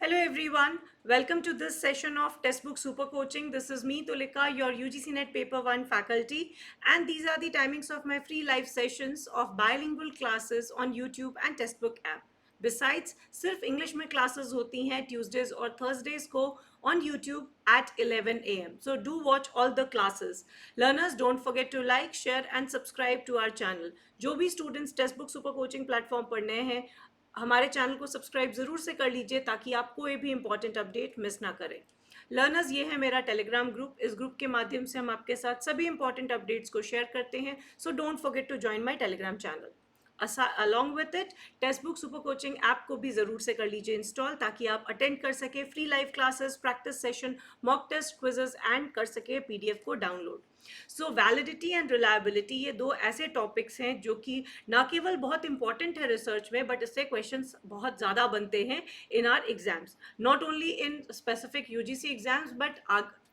Hello everyone, welcome to this session of Textbook Super Coaching. This is me Tulika, your UGC NET Paper 1 faculty, and these are the timings of my free live sessions of bilingual classes on YouTube and Textbook app. Besides, सिर्फ English में classes होती हैं Tuesdays और Thursdays को on YouTube at 11 a.m. So do watch all the classes. Learners, don't forget to like, share and subscribe to our channel. जो भी students Textbook Super Coaching platform पर नए हैं, हमारे चैनल को सब्सक्राइब ज़रूर से कर लीजिए ताकि आप कोई भी इंपॉर्टेंट अपडेट मिस ना करें। लर्नर्स, ये है मेरा टेलीग्राम ग्रुप। इस ग्रुप के माध्यम से हम आपके साथ सभी इंपॉर्टेंट अपडेट्स को शेयर करते हैं, so don't forget to join my Telegram channel. Along with it, textbook super coaching app को भी ज़रूर से कर लीजिए इंस्टॉल ताकि आप अटेंड कर सके free live classes, practice session, mock test, quizzes and कर सके पीडीएफ को download. So validity and reliability, ये दो ऐसे टॉपिक्स हैं जो कि ना केवल बहुत इंपॉर्टेंट है रिसर्च में, बट इससे क्वेश्चंस बहुत ज़्यादा बनते हैं इन are exams, not only in specific UGC exams but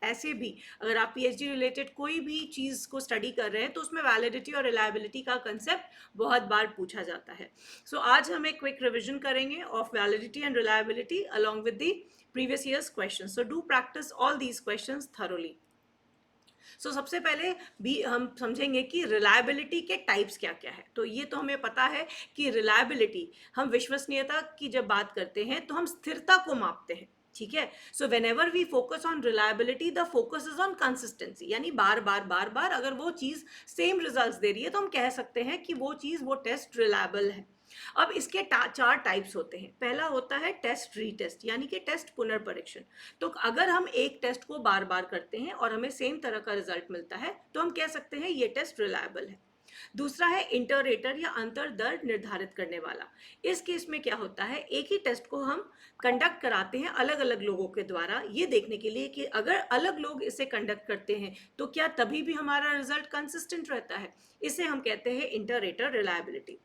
ऐसे भी अगर आप पीएचडी रिलेटेड कोई भी चीज़ को स्टडी कर रहे हैं तो उसमें वैलिडिटी और रिलायबिलिटी का कंसेप्ट बहुत बार पूछा जाता है। सो आज हम एक क्विक रिविजन करेंगे of validity and reliability along with the previous years question. So do practice all these questions thoroughly. So सबसे पहले भी हम समझेंगे कि रिलायबिलिटी के टाइप्स क्या क्या है। तो ये तो हमें पता है कि रिलायबिलिटी, हम विश्वसनीयता की जब बात करते हैं तो हम स्थिरता को मापते हैं, ठीक है। So whenever we focus on reliability, the focus is on consistency, यानी बार बार अगर वो चीज़ सेम रिजल्ट्स दे रही है तो हम कह सकते हैं कि वो चीज़, वो टेस्ट रिलायबल है। अब इसके चार टाइप्स होते हैं। पहला होता है टेस्ट रीटेस्ट, यानी कि टेस्ट पुनर्परीक्षण। तो अगर हम एक टेस्ट को बार बार करते हैं और हमें सेम तरह का रिजल्ट मिलता है तो हम कह सकते हैं ये टेस्ट रिलायबल है। दूसरा है इंटररेटर या अंतर दर निर्धारित करने वाला। इस केस में क्या होता है, एक ही टेस्ट को हम कंडक्ट कराते हैं अलग अलग लोगों के द्वारा, ये देखने के लिए कि अगर अलग लोग इसे कंडक्ट करते हैं तो क्या तभी भी हमारा रिजल्ट कंसिस्टेंट रहता है। इसे हम कहते हैं इंटररेटर रिलायबिलिटी।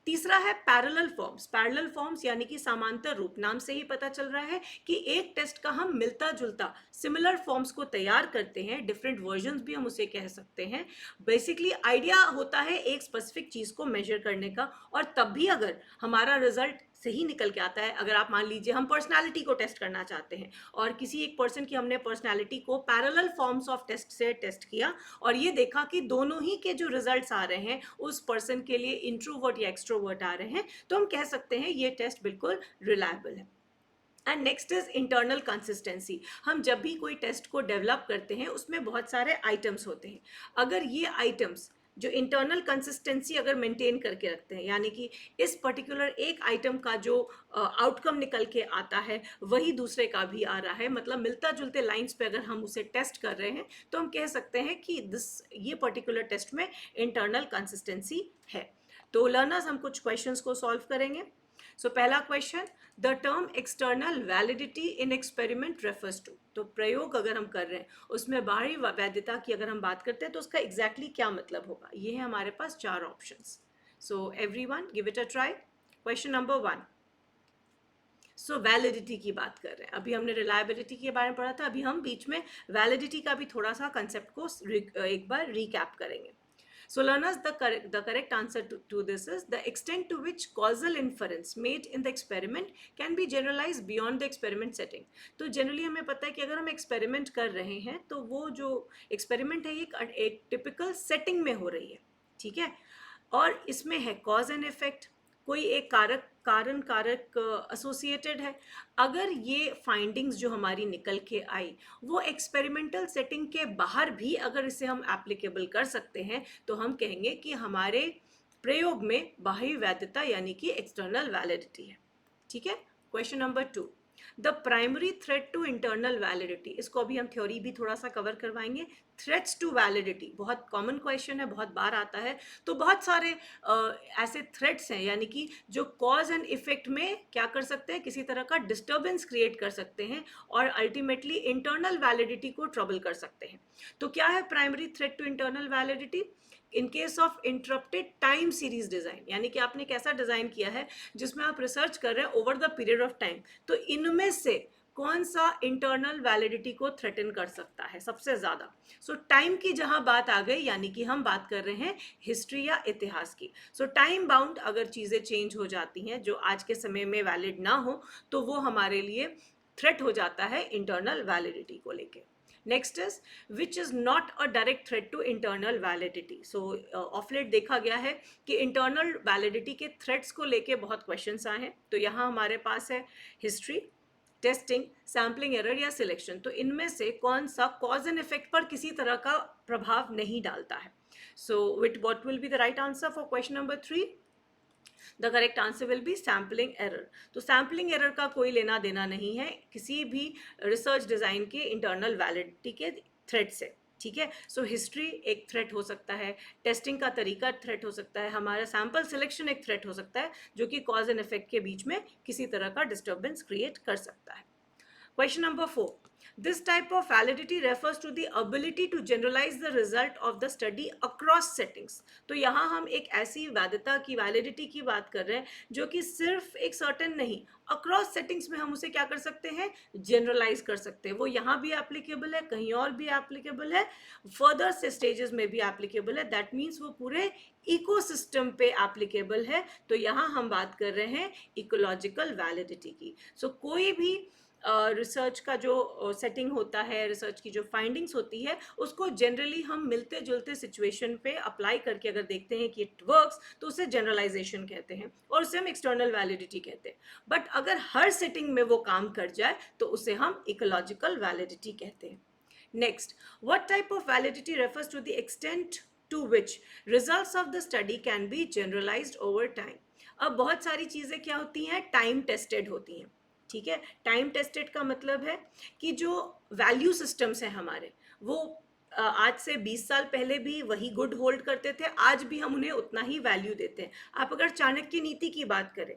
तीसरा है पैरेलल फॉर्म्स। पैरेलल फॉर्म्स यानी कि समांतर रूप, नाम से ही पता चल रहा है कि एक टेस्ट का हम मिलता जुलता सिमिलर फॉर्म्स को तैयार करते हैं, डिफरेंट वर्जन्स भी हम उसे कह सकते हैं। बेसिकली आइडिया होता है एक स्पेसिफिक चीज़ को मेजर करने का, और तब भी अगर हमारा रिजल्ट सही निकल के आता है, अगर आप मान लीजिए हम पर्सनालिटी को टेस्ट करना चाहते हैं और किसी एक पर्सन की हमने पर्सनालिटी को पैरेलल फॉर्म्स ऑफ टेस्ट से टेस्ट किया और ये देखा कि दोनों ही के जो रिजल्ट्स आ रहे हैं उस पर्सन के लिए इंट्रोवर्ट या एक्सट्रोवर्ट आ रहे हैं, तो हम कह सकते हैं ये टेस्ट बिल्कुल रिलायबल है। And next is internal consistency. हम जब भी कोई टेस्ट को डेवलप करते हैं उसमें बहुत सारे आइटम्स होते हैं। अगर ये आइटम्स जो इंटरनल कंसिस्टेंसी अगर मेंटेन करके रखते हैं, यानी कि इस पर्टिकुलर एक आइटम का जो आउटकम निकल के आता है वही दूसरे का भी आ रहा है, मतलब मिलता जुलते लाइंस पे अगर हम उसे टेस्ट कर रहे हैं तो हम कह सकते हैं कि ये पर्टिकुलर टेस्ट में इंटरनल कंसिस्टेंसी है। तो लर्नर्स, हम कुछ क्वेश्चंस को सॉल्व करेंगे। सो पहला question, the term external validity in experiment refers to. तो प्रयोग अगर हम कर रहे हैं उसमें बाहरी वैधता की अगर हम बात करते हैं तो उसका एग्जैक्टली क्या मतलब होगा। ये है हमारे पास चार options. So everyone give it a try. Question number 1। So validity की बात कर रहे हैं, अभी हमने रिलायबिलिटी के बारे में पढ़ा था, अभी हम बीच में वैलिडिटी का भी थोड़ा सा कंसेप्ट को एक बार रिकैप करेंगे। So learners, the correct answer to this is the extent to which causal inference made in the experiment can be generalized beyond the experiment setting. तो generally हमें पता है कि अगर हम experiment कर रहे हैं तो वो जो experiment है ये एक typical setting में हो रही है, ठीक है, और इसमें है cause and effect, कोई एक कारण कारक एसोसिएटेड है। अगर ये फाइंडिंग्स जो हमारी निकल के आई वो एक्सपेरिमेंटल सेटिंग के बाहर भी अगर इसे हम एप्लीकेबल कर सकते हैं तो हम कहेंगे कि हमारे प्रयोग में बाह्य वैधता यानी कि एक्सटर्नल वैलिडिटी है, ठीक है। Question number 2, the primary threat to internal validity. इसको अभी हम थ्योरी भी थोड़ा सा कवर करवाएंगे। थ्रेट्स टू वैलिडिटी बहुत कॉमन क्वेश्चन है, बहुत बार आता है। तो बहुत सारे ऐसे थ्रेट्स हैं, यानी कि जो कॉज एंड इफेक्ट में क्या कर सकते हैं, किसी तरह का डिस्टर्बेंस क्रिएट कर सकते हैं और अल्टीमेटली इंटरनल वैलिडिटी को ट्रबल कर सकते हैं। तो क्या है primary threat to internal validity? In case of interrupted time series design, यानी कि आपने कैसा डिजाइन किया है जिसमें आप रिसर्च कर रहे हैं over the period of time, तो इनमें से कौन सा इंटरनल वैलिडिटी को थ्रेटन कर सकता है सबसे ज्यादा? सो टाइम की जहां बात आ गई, यानी कि हम बात कर रहे हैं हिस्ट्री या इतिहास की। सो टाइम बाउंड अगर चीजें चेंज हो जाती हैं जो आज के समय में वैलिड ना हो, तो वो हमारे लिए थ्रेट हो जाता है इंटरनल वैलिडिटी को लेके। Next is which is not a direct threat to internal validity. So of late देखा गया है कि इंटरनल वैलिडिटी के थ्रेट्स को लेके बहुत क्वेश्चंस आए हैं। तो यहाँ हमारे पास है हिस्ट्री, टेस्टिंग, सैम्पलिंग एरर या सिलेक्शन। तो इनमें से कौन सा कॉज एंड इफेक्ट पर किसी तरह का प्रभाव नहीं डालता है? So with what will be the right answer for question number 3? The correct answer will be sampling error. तो सैम्पलिंग एरर का कोई लेना देना नहीं है किसी भी रिसर्च डिजाइन के इंटरनल वैलिडिटी के थ्रेट से। ठीक है, सो हिस्ट्री एक थ्रेट हो सकता है, टेस्टिंग का तरीका थ्रेट हो सकता है, हमारा सैंपल सिलेक्शन एक थ्रेट हो सकता है जो कि कॉज एंड इफेक्ट के बीच में किसी तरह का डिस्टर्बेंस क्रिएट कर सकता है। Question number 4. This type of validity refers to the ability to generalize the result of the study across settings. तो यहाँ हम एक ऐसी वैधता की वैलिडिटी की बात कर रहे हैं जो कि सिर्फ एक सर्टेन नहीं, अक्रॉस सेटिंग्स में हम उसे क्या कर सकते हैं? जनरलाइज कर सकते हैं। वो यहाँ भी एप्लीकेबल है, कहीं और भी एप्लीकेबल है, फर्दर से स्टेजेस में भी एप्लीकेबल है। दैट मीन्स वो पूरे इकोसिस्टम पे एप्लीकेबल है। तो यहाँ हम बात कर रहे हैं इकोलॉजिकल वैलिडिटी की। सो कोई भी रिसर्च का जो सेटिंग होता है, रिसर्च की जो फाइंडिंग्स होती है, उसको जनरली हम मिलते जुलते सिचुएशन पे अप्लाई करके अगर देखते हैं कि इट वर्क्स, तो उसे जनरलाइजेशन कहते हैं और उसे हम एक्सटर्नल वैलिडिटी कहते हैं। बट अगर हर सेटिंग में वो काम कर जाए तो उसे हम इकोलॉजिकल वैलिडिटी कहते हैं। Next, what type of validity refers to the extent to which results of the study can be generalised over time. अब बहुत सारी चीज़ें क्या होती हैं? टाइम टेस्टेड होती हैं। ठीक है, टाइम टेस्टेड का मतलब है कि जो वैल्यू सिस्टम्स हैं हमारे, वो आज से 20 साल पहले भी वही गुड होल्ड करते थे, आज भी हम उन्हें उतना ही वैल्यू देते हैं। आप अगर चाणक्य नीति की बात करें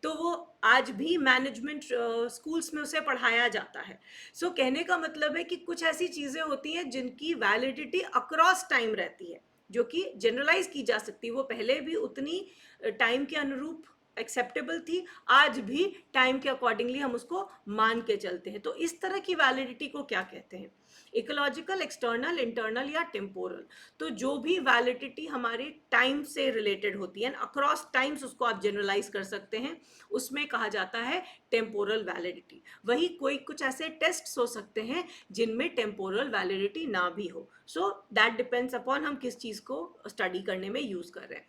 तो वो आज भी मैनेजमेंट स्कूल्स में उसे पढ़ाया जाता है। सो कहने का मतलब है कि कुछ ऐसी चीज़ें होती हैं जिनकी वैलिडिटी अक्रॉस टाइम रहती है, जो कि जनरलाइज की जा सकती है। वो पहले भी उतनी टाइम के अनुरूप एक्सेप्टेबल थी, आज भी टाइम के अकॉर्डिंगली हम उसको मान के चलते हैं। तो इस तरह की वैलिडिटी को क्या कहते हैं? इकोलॉजिकल, एक्सटर्नल, इंटरनल या टेम्पोरल। तो जो भी वैलिडिटी हमारी टाइम से रिलेटेड होती है, अक्रॉस टाइम्स उसको आप जनरलाइज कर सकते हैं, उसमें कहा जाता है टेम्पोरल वैलिडिटी। वही कोई कुछ ऐसे टेस्ट्स हो सकते हैं जिनमें टेम्पोरल वैलिडिटी ना भी हो। सो दैट डिपेंड्स अपॉन हम किस चीज़ को स्टडी करने में यूज़ कर रहे हैं।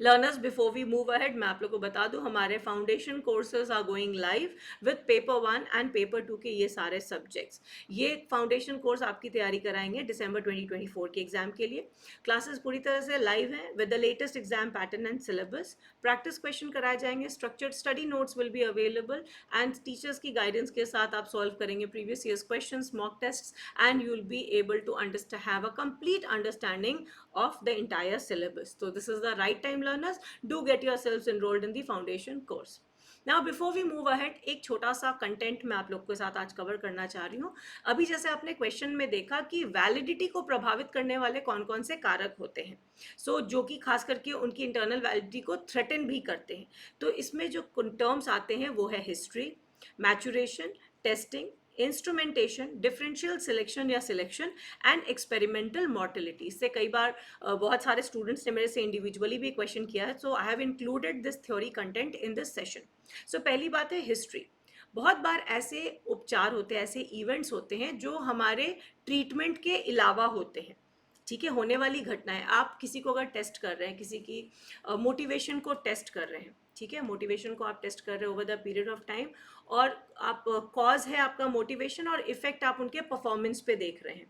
Learners, before we move ahead, मैं आप लोग को बता दूं हमारे foundation courses are going live with paper 1 and paper 2 के ये सारे सब्जेक्ट्स। ये फाउंडेशन कोर्स आपकी तैयारी कराएंगे दिसंबर 2024 के एग्जाम के लिए। क्लासेस पूरी तरह से लाइव हैं with the latest exam pattern and syllabus. Practice question कराए जाएंगे, structured study notes will be available and teachers की गाइडेंस के साथ आप सॉल्व करेंगे previous years questions, mock tests and you will be able to understand, have a complete understanding of the entire syllabus. So this is the right time, learners. Do get yourselves enrolled in the foundation course. Now before we move ahead, एक छोटा सा content मैं आप लोग के साथ आज cover करना चाह रही हूँ। अभी जैसे आपने क्वेश्चन में देखा कि वैलिडिटी को प्रभावित करने वाले कौन कौन से कारक होते हैं, जो कि खास करके उनकी इंटरनल वैलिडिटी को थ्रेटन भी करते हैं। तो इसमें जो टर्म्स आते हैं वो है history, maturation, testing, instrumentation, differential selection या सिलेक्शन एंड एक्सपेरिमेंटल मॉर्टिलिटी। इससे कई बार बहुत सारे स्टूडेंट्स ने मेरे से इंडिविजुअली भी क्वेश्चन किया है, so I have included this theory content in this session. So पहली बात है हिस्ट्री। बहुत बार ऐसे उपचार होते हैं, ऐसे इवेंट्स होते हैं जो हमारे ट्रीटमेंट के अलावा होते हैं। ठीक है, होने वाली घटनाएं, आप किसी को अगर टेस्ट कर रहे हैं, किसी की मोटिवेशन को टेस्ट कर रहे हैं, ठीक है, मोटिवेशन को आप टेस्ट कर रहे हो over the period of time, और आप कॉज है आपका मोटिवेशन और इफेक्ट आप उनके परफॉर्मेंस पे देख रहे हैं।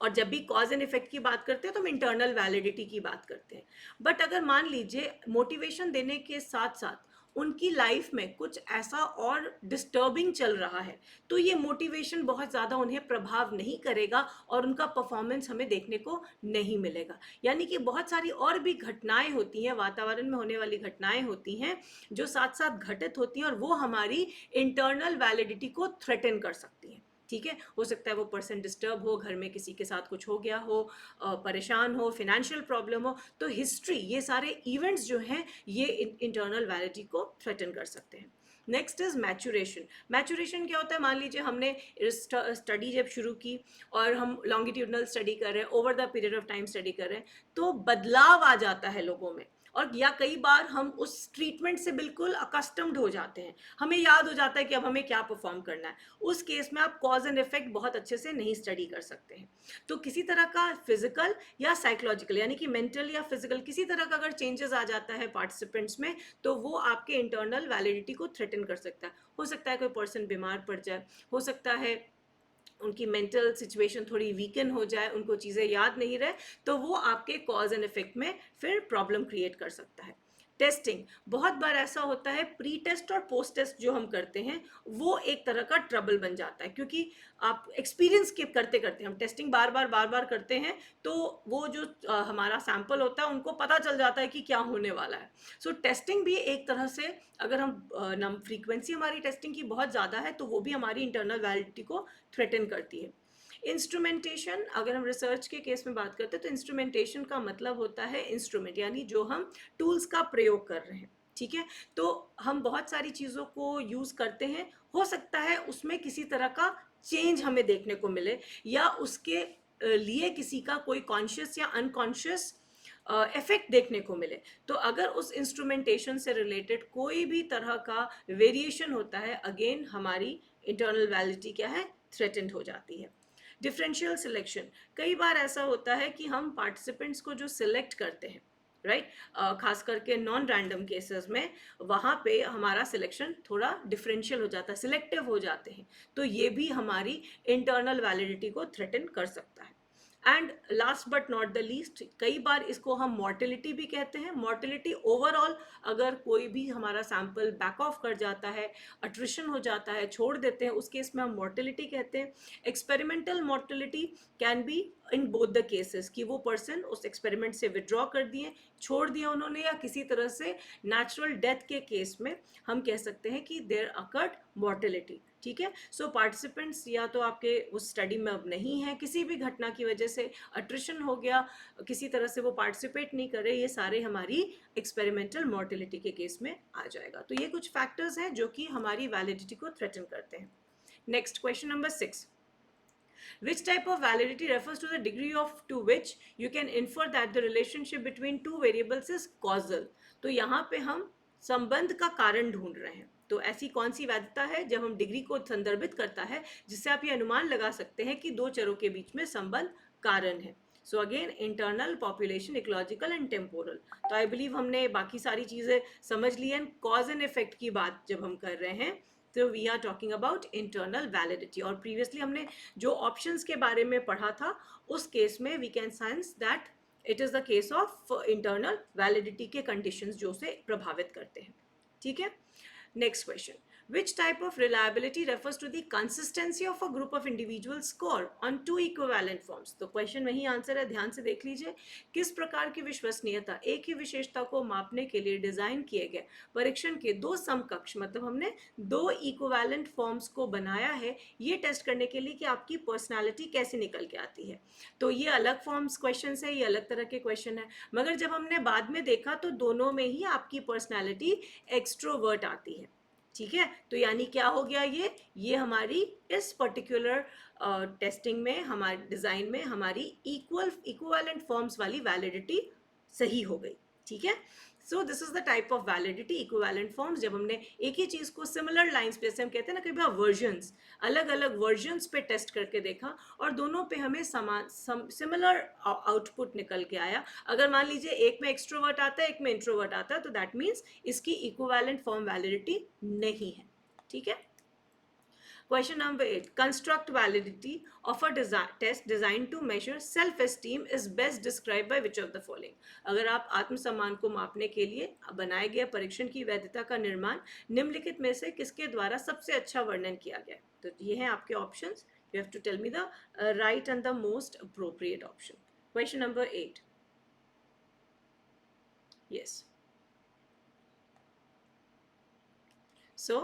और जब भी कॉज एंड इफेक्ट की बात करते हैं तो हम इंटरनल वैलिडिटी की बात करते हैं। बट अगर मान लीजिए मोटिवेशन देने के साथ साथ उनकी लाइफ में कुछ ऐसा और डिस्टर्बिंग चल रहा है, तो ये मोटिवेशन बहुत ज़्यादा उन्हें प्रभाव नहीं करेगा और उनका परफॉर्मेंस हमें देखने को नहीं मिलेगा। यानी कि बहुत सारी और भी घटनाएं होती हैं, वातावरण में होने वाली घटनाएं होती हैं जो साथ साथ घटित होती हैं और वो हमारी इंटरनल वैलिडिटी को थ्रेटन कर सकती हैं। ठीक है, हो सकता है वो पर्सन डिस्टर्ब हो, घर में किसी के साथ कुछ हो गया हो, परेशान हो, फिनेंशियल प्रॉब्लम हो, तो हिस्ट्री, ये सारे इवेंट्स जो हैं ये इंटरनल वैलिडिटी को थ्रेटन कर सकते हैं। Next is maturation. मैचुरेशन क्या होता है, मान लीजिए हमने स्टडी जब शुरू की और हम लॉन्गिट्यूडनल स्टडी कर रहे हैं, over the period of time study कर रहे हैं, तो बदलाव आ जाता है लोगों में, और या कई बार हम उस ट्रीटमेंट से बिल्कुल अकस्टम्ड हो जाते हैं, हमें याद हो जाता है कि अब हमें क्या परफॉर्म करना है। उस केस में आप कॉज एंड इफेक्ट बहुत अच्छे से नहीं स्टडी कर सकते हैं। तो किसी तरह का फिजिकल या साइकोलॉजिकल, यानी कि मेंटल या फिजिकल, किसी तरह का अगर चेंजेस आ जाता है पार्टिसिपेंट्स में, तो वो आपके इंटरनल वैलिडिटी को थ्रेटन कर सकता है। हो सकता है कोई पर्सन बीमार पड़ जाए, हो सकता है उनकी मेंटल सिचुएशन थोड़ी वीकन हो जाए, उनको चीज़ें याद नहीं रहे, तो वो आपके कॉज एंड इफेक्ट में फिर प्रॉब्लम क्रिएट कर सकता है। टेस्टिंग, बहुत बार ऐसा होता है प्री टेस्ट और पोस्ट टेस्ट जो हम करते हैं वो एक तरह का ट्रबल बन जाता है, क्योंकि आप एक्सपीरियंस के करते करते हम टेस्टिंग बार बार करते हैं, तो वो जो हमारा सैंपल होता है उनको पता चल जाता है कि क्या होने वाला है। सो टेस्टिंग भी एक तरह से, अगर हम फ्रीक्वेंसी हमारी टेस्टिंग की बहुत ज़्यादा है तो वो भी हमारी इंटरनल वैलिडिटी को थ्रेटन करती है। इंस्ट्रूमेंटेशन, अगर हम रिसर्च के केस में बात करते हैं तो इंस्ट्रूमेंटेशन का मतलब होता है इंस्ट्रूमेंट, यानी जो हम टूल्स का प्रयोग कर रहे हैं, ठीक है। तो हम बहुत सारी चीज़ों को यूज़ करते हैं, हो सकता है उसमें किसी तरह का चेंज हमें देखने को मिले, या उसके लिए किसी का कोई कॉन्शियस या अनकॉन्शियस इफेक्ट देखने को मिले। तो अगर उस इंस्ट्रूमेंटेशन से रिलेटेड कोई भी तरह का वेरिएशन होता है, अगेन हमारी इंटरनल वैलिडिटी क्या है, थ्रेटेंड हो जाती है। डिफरेंशियल सिलेक्शन, कई बार ऐसा होता है कि हम पार्टिसिपेंट्स को जो सिलेक्ट करते हैं, राइट, खास करके नॉन रैंडम केसेस में, वहाँ पे हमारा सिलेक्शन थोड़ा डिफरेंशियल हो जाता है, सिलेक्टिव हो जाते हैं, तो ये भी हमारी इंटरनल वैलिडिटी को थ्रेटन कर सकता है। And last but not the least, कई बार इसको हम मॉर्टिलिटी भी कहते हैं। मॉर्टिलिटी ओवरऑल, अगर कोई भी हमारा सैंपल बैक ऑफ कर जाता है, अट्रिशन हो जाता है, छोड़ देते हैं, उस केस में हम मॉर्टिलिटी कहते हैं। Experimental mortality can be in both the cases, कि वो पर्सन उस एक्सपेरिमेंट से विड्रॉ कर दिए, छोड़ दिया उन्होंने, या किसी तरह से नेचुरल डेथ के केस में हम कह सकते हैं कि देयर अकर्ड मॉर्टिलिटी, ठीक है। सो पार्टिसिपेंट्स या तो आपके उस स्टडी में अब नहीं है, किसी भी घटना की वजह से अट्रिशन हो गया, किसी तरह से वो पार्टिसिपेट नहीं कर रहे, ये सारे हमारी एक्सपेरिमेंटल मॉर्टिलिटी के केस में आ जाएगा। तो ये कुछ फैक्टर्स हैं जो कि हमारी वैलिडिटी को थ्रेटन करते हैं। Next, question number 6. Which type of validity refers to the degree of to which you can infer that the relationship between two variables is causal? तो यहाँ पे हम संबंध का कारण ढूंढ रहे हैं। तो ऐसी कौन सी वैधता है जब हम डिग्री को संदर्भित करता है, जिससे आप ये अनुमान लगा सकते हैं कि दो चरों के बीच में संबंध कारण है। So again, internal, population, ecological and temporal. तो आई बिलीव हमने बाकी सारी चीज़ें समझ ली हैं। कॉज एंड इफेक्ट की बात जब हम कर रहे हैं तो we are talking about internal validity. और प्रीवियसली हमने जो ऑप्शंस के बारे में पढ़ा था, उस केस में we can sense that it is the case of internal validity के कंडीशंस जो उसे प्रभावित करते हैं, ठीक है। Next question, which type of reliability refers to the consistency of a group of individuals score on two equivalent forms? तो question वही आंसर है, ध्यान से देख लीजिए। किस प्रकार की विश्वसनीयता एक ही विशेषता को मापने के लिए डिजाइन किए गए परीक्षण के दो समकक्ष, मतलब हमने दो इक्विवेलेंट फॉर्म्स को बनाया है, ये टेस्ट करने के लिए कि आपकी पर्सनालिटी कैसे निकल के आती है। तो ये अलग फॉर्म्स क्वेश्चन है, ये अलग तरह के क्वेश्चन है, मगर जब हमने बाद में देखा तो दोनों में ही आपकी पर्सनालिटी एक्सट्रोवर्ट आती है, ठीक है। तो यानी क्या हो गया, ये हमारी इस पर्टिकुलर टेस्टिंग में, हमारे डिज़ाइन में हमारी इक्विवेलेंट फॉर्म्स वाली वैलिडिटी सही हो गई, ठीक है। So this is the type of validity, equivalent forms, जब हमने एक ही चीज़ को सिमिलर लाइंस पे, जैसे हम कहते हैं ना कई बार वर्जन्स, अलग अलग वर्जन्स पे टेस्ट करके देखा और दोनों पे हमें समान सिमिलर आउटपुट निकल के आया। अगर मान लीजिए एक में एक्सट्रोवर्ट आता है, एक में इंट्रोवर्ट आता है, तो दैट मीन्स इसकी इक्विवेलेंट फॉर्म वैलिडिटी नहीं है, ठीक है। Question number 8. Construct validity of a test designed to measure self-esteem is best described by which of the following? अगर आप आत्मसम्मान को मापने के लिए बनाए गए परीक्षण की वैधता का निर्माण निम्नलिखित में से किसके द्वारा सबसे अच्छा वर्णन किया गया? तो ये हैं आपके options. You have to tell me the right and the most appropriate option. Question number 8. Yes. So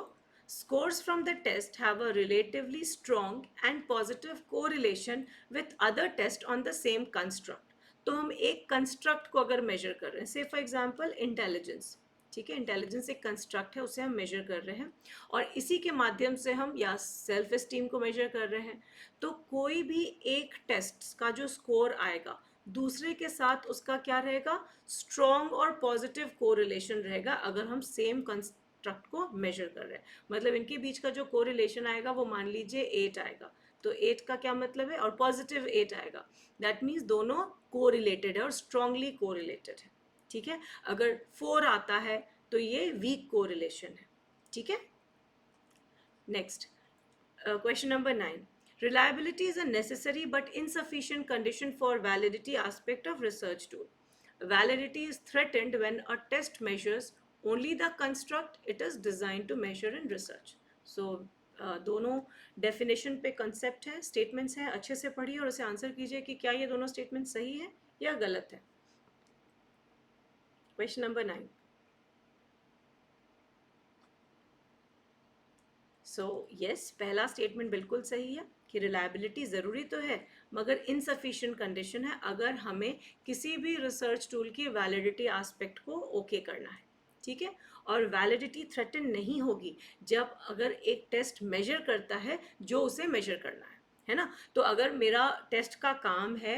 Scores from the test have a relatively strong and positive correlation with other tests on the same construct. तो हम एक construct को अगर major कर रहे हैं, से for example intelligence, ठीक है, इंटेलिजेंस एक कंस्ट्रक्ट है, उसे हम मेजर कर रहे हैं और इसी के माध्यम से हम या सेल्फ एस्टीम को मेजर कर रहे हैं, तो कोई भी एक टेस्ट का जो स्कोर आएगा दूसरे के साथ उसका क्या रहेगा, स्ट्रॉन्ग और पॉजिटिव कोरिलेशन रहेगा अगर हम सेम कंस्ट्रक्ट को मेजर कर रहे हैं। मतलब इनके बीच का जो कोरिलेशन आएगा वो मान लीजिए 8 आएगा, तो 8 का क्या मतलब है, और पॉजिटिव 8 आएगा, दैट मीन्स दोनों कोरिलेटेड है और स्ट्रांगली कोरिलेटेड है, ठीक है। अगर 4 आता है तो ये वीक कोरिलेशन है, ठीक है। Next, question number 9. Reliability is a necessary but insufficient condition for validity aspect of research tool. Validity is threatened when a test measures only the construct it is designed to measure in research. So, दोनों definition पे concept है, statements हैं, अच्छे से पढ़िए और उसे answer कीजिए कि क्या ये दोनों स्टेटमेंट सही है या गलत है। Question number 9. सो यस, पहला स्टेटमेंट बिल्कुल सही है कि रिलायबिलिटी ज़रूरी तो है मगर इनसफिशिएंट कंडीशन है अगर हमें किसी भी रिसर्च टूल की वैलिडिटी एस्पेक्ट को ओके करना है, ठीक है। और वैलिडिटी थ्रेटन नहीं होगी जब अगर एक टेस्ट मेजर करता है जो उसे मेजर करना है ना। तो अगर मेरा टेस्ट का काम है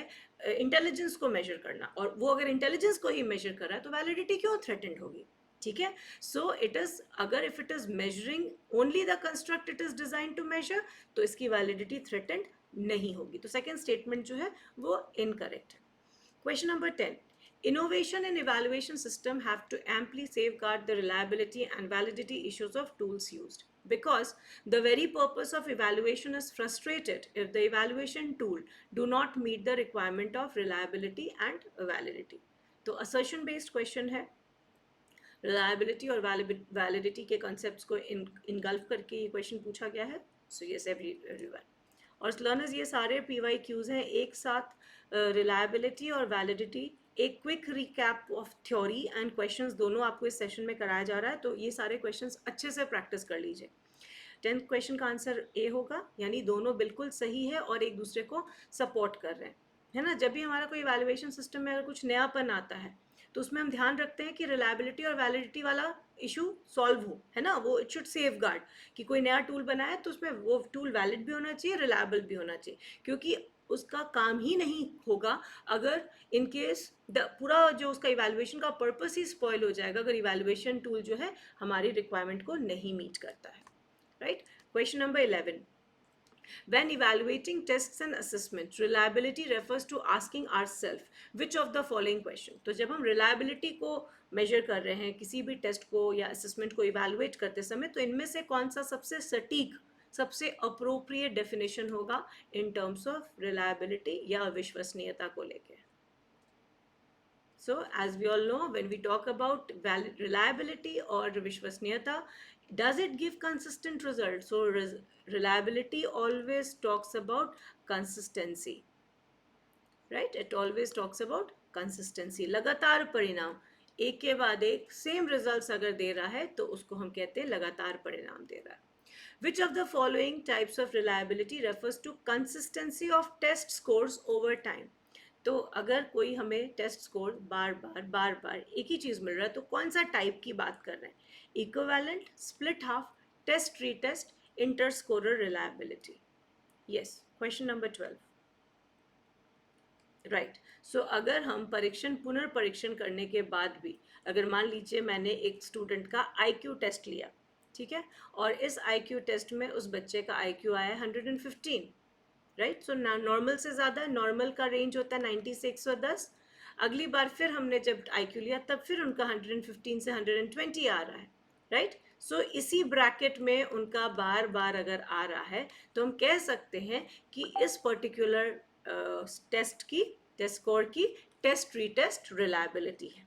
इंटेलिजेंस को मेजर करना और वो अगर इंटेलिजेंस को ही मेजर कर रहा है तो वैलिडिटी क्यों थ्रेटेंड होगी, ठीक है। सो इट इज, अगर if it is measuring only the construct it is design to measure तो इसकी वैलिडिटी थ्रेटेंड नहीं होगी। तो सेकेंड स्टेटमेंट जो है वो इनकरेक्ट है। Question number 10. Innovation and evaluation system have to amply safeguard the reliability and validity issues of tools used because the very purpose of evaluation is frustrated if the evaluation tool do not meet the requirement of reliability and validity. तो assertion based question है, reliability और validity के concepts को engulf करके ये question पूछा गया है। सो यस एवरीवन, और लर्नर्स ये सारे PYQs हैं एक साथ, रिलायबिलिटी और वैलिडिटी, एक quick recap of theory and questions दोनों आपको इस सेशन में कराया जा रहा है, तो ये सारे क्वेश्चंस अच्छे से प्रैक्टिस कर लीजिए। 10th क्वेश्चन का आंसर ए होगा, यानी दोनों बिल्कुल सही है और एक दूसरे को सपोर्ट कर रहे हैं, है ना। जब भी हमारा कोई इवैल्यूएशन सिस्टम में अगर कुछ नयापन आता है तो उसमें हम ध्यान रखते हैं कि रिलायबिलिटी और वैलिडिटी वाला इशू सॉल्व हो, है ना। वो इट शुड सेफ गार्ड कि कोई नया टूल बनाए तो उसमें वो टूल वैलिड भी होना चाहिए, रिलायबल भी होना चाहिए, क्योंकि उसका काम ही नहीं होगा अगर इन केस पूरा जो उसका इवैल्यूएशन का पर्पस ही स्पॉइल हो जाएगा अगर इवैल्यूएशन टूल जो है हमारी रिक्वायरमेंट को नहीं मीट करता है, right. Question number 11. When evaluating tests and assessments, reliability refers to asking ourselves which of the following question. तो जब हम reliability को measure कर रहे हैं किसी भी टेस्ट को या assessment को evaluate करते समय, तो इनमें से कौन सा सबसे सटीक, सबसे appropriate definition होगा in terms of reliability या विश्वसनीयता को लेके। So as we all know, when we talk about reliability or Vishwasniyata, does it give consistent results? So reliability always talks about consistency, right? It always talks about consistency. लगातार परिणाम, एक के बाद एक सेम रिजल्ट्स अगर दे रहा है तो उसको हम कहते हैं लगातार परिणाम दे रहा है। Which of the following types of reliability refers to consistency of test scores over time? तो अगर कोई हमें टेस्ट स्कोर बार बार एक ही चीज़ मिल रहा है तो कौन सा टाइप की बात कर रहे हैं, equivalent, split half, test retest, inter scorer reliability. Yes, question number 12, right. So अगर हम परीक्षण पुनर्परीक्षण करने के बाद भी अगर मान लीजिए मैंने एक स्टूडेंट का IQ टेस्ट लिया, ठीक है, और इस IQ टेस्ट में उस बच्चे का IQ आया 115, राइट। सो नॉर्मल से ज़्यादा, नॉर्मल का रेंज होता है 90 से 110। अगली बार फिर हमने जब IQ लिया तब फिर उनका 115 से 120 आ रहा है, राइट। सो इसी ब्रैकेट में उनका बार बार अगर आ रहा है तो हम कह सकते हैं कि इस पर्टिकुलर टेस्ट स्कोर की टेस्ट रीटेस्ट रिलायबिलिटी है,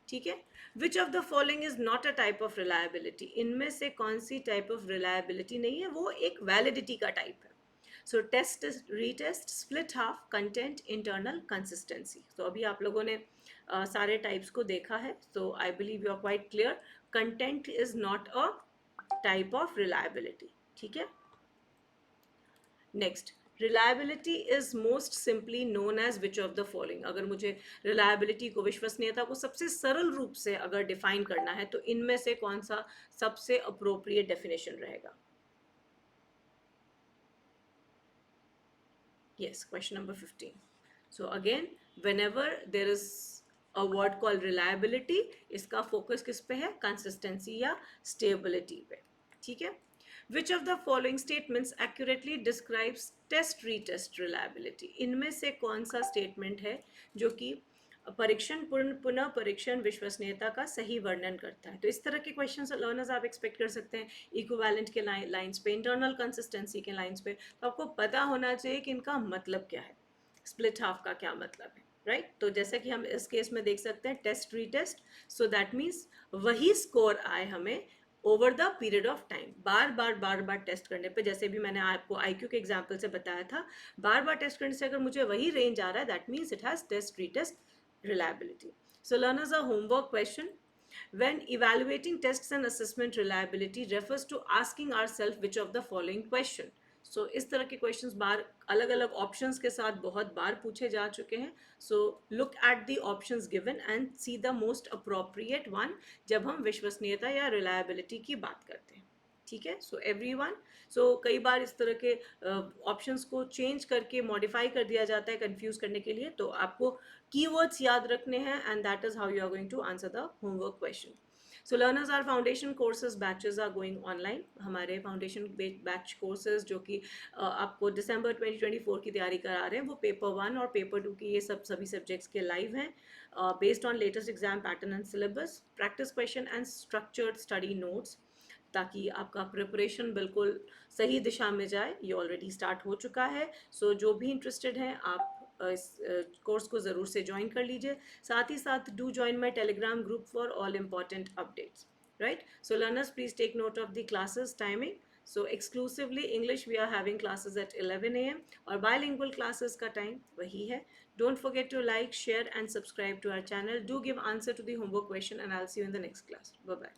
ठीक है। विच of the following is not a type of reliability, इनमें से कौन सी टाइप ऑफ रिलायबिलिटी नहीं है, वो एक वैलिडिटी का टाइप है। So test, retest, split half, content, internal, consistency. तो अभी आप लोगों ने सारे टाइप्स को देखा है, so I believe you are quite clear. Content is not a type of reliability. ठीक है. Next, reliability is most simply known as which of the following. अगर मुझे रिलायबिलिटी को, विश्वसनीयता को सबसे सरल रूप से अगर डिफाइन करना है तो इनमें से कौन सा सबसे अप्रोप्रिएट डेफिनेशन रहेगा? Yes, question number 15. So again, whenever there is a word called reliability, इसका focus किस पे है? Consistency या stability पे. ठीक है. Which of the following statements accurately describes test retest reliability? इनमें से कौन सा statement है जो कि परीक्षण पुनः परीक्षण विश्वसनीयता का सही वर्णन करता है? तो इस तरह के क्वेश्चंस लर्नर्स आप एक्सपेक्ट कर सकते हैं इक्विवेलेंट के लाइंस पे, इंटरनल कंसिस्टेंसी के लाइंस पे. तो आपको पता होना चाहिए कि इनका मतलब क्या है, स्प्लिट हाफ का क्या मतलब है, राइट? तो जैसे कि हम इस केस में देख सकते हैं test retest, so that means वही स्कोर आए हमें over the period of time. बार बार टेस्ट करने पे, जैसे भी मैंने आपको आईक्यू के एग्जांपल से बताया था, बार बार टेस्ट करने से अगर मुझे वही रेंज आ रहा है, that means it has test retest reliability. So learners, a homework question. When evaluating tests and assessment reliability refers to asking ourselves which of the following question. So इस तरह के questions बार अलग अलग options के साथ बहुत बार पूछे जा चुके हैं. So look at the options given and see the most appropriate one जब हम विश्वसनीयता या reliability की बात करते हैं. ठीक है. सो एवरीवन, सो कई बार इस तरह के ऑप्शंस को चेंज करके मॉडिफाई कर दिया जाता है कंफ्यूज करने के लिए. तो आपको कीवर्ड्स याद रखने हैं and that is how you are going to answer the homework question. So learners, our foundation courses batches are going online. हमारे फाउंडेशन बैच कोर्सेज जो कि आपको दिसंबर 2024 की तैयारी करा रहे हैं, वो पेपर 1 और पेपर 2 की ये सभी सब्जेक्ट्स के लाइव हैं, based on latest exam pattern and syllabus, practice question and structured study notes, ताकि आपका प्रिपरेशन बिल्कुल सही दिशा में जाए. ये ऑलरेडी स्टार्ट हो चुका है. सो जो भी इंटरेस्टेड हैं आप इस कोर्स को ज़रूर से ज्वाइन कर लीजिए. साथ ही साथ do join my telegram group for all important updates, right? So learners, please take note of the classes timing. So exclusively English we are having classes at 11 AM और बायलिंगुअल क्लासेस का time वही है. Don't forget to like, share and subscribe to our channel. Do give answer to the homework question and I'll see you in the next class. Bye bye.